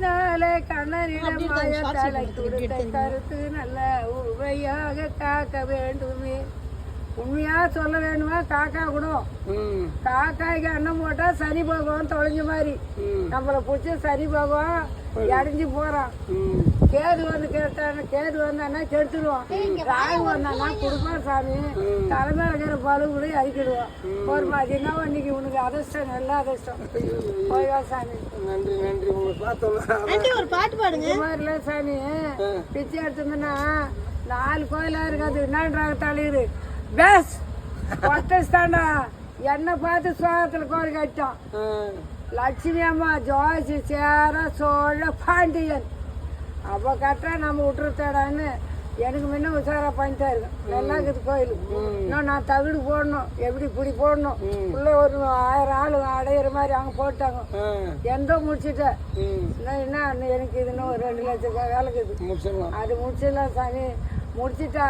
கையினாலே கண்ணனிடம் மாயத்தாலை கொடுத்த கருத்து நல்ல உவையாக காக்க வேண்டுமே. உண்மையா சொல்ல வேணுமா? காக்கா கூட காக்காய்க்கு அன்னம் போட்டா சனி பகவான் தொலைஞ்ச மாதிரி நம்மளை பிடிச்ச சனி பகவான் இறஞ்சி போறான். கேது வந்து கேட்டான கேது வந்தானா கெடுத்துடுவான். ராகு வந்தானா கொடுப்பான் சாமி. தலைமையில இருக்கிற பழுவுகளை அழிக்கிடுவான். ஒரு மாதிரினா இன்னைக்கு உனக்கு அதிர்ஷ்டம் நல்ல அதிர்ஷ்டம். போய்வா சாமி. நன்றி நன்றி. உங்களை பார்த்தோம் ஒரு பாட்டு பாடுங்க. இந்த மாதிரிலாம் சாமி பிச்சை எடுத்தோம்னா 4 கோயிலா இருக்காது. என்னன்றாங்க தலைவர் பேஸ் ஒட்டஸ்தாண்டா என்ன பார்த்து சோகத்துல கோரி கட்டான். லட்சுமி அம்மா ஜோசி சேர சோழ பாண்டியன் அப்போ கட்டா நம்ம விட்டுருத்தாடான்னு எனக்கு முன்ன உஷாரா பண்ணிட்டா இருக்கும். நல்லா இருக்குது கோயில். இன்னும் நான் தகுடு போடணும். எப்படி இப்படி போடணும். உள்ள ஒரு 1000 ஆளு அடையிற மாதிரி அவங்க போட்டாங்க. எந்த முடிச்சுட்டேன். என்ன எனக்கு இது இன்னும் ஒரு 2 லட்சம் வேலைக்கு அது முடிச்சிடலாம் சாமி. முடிச்சுட்டா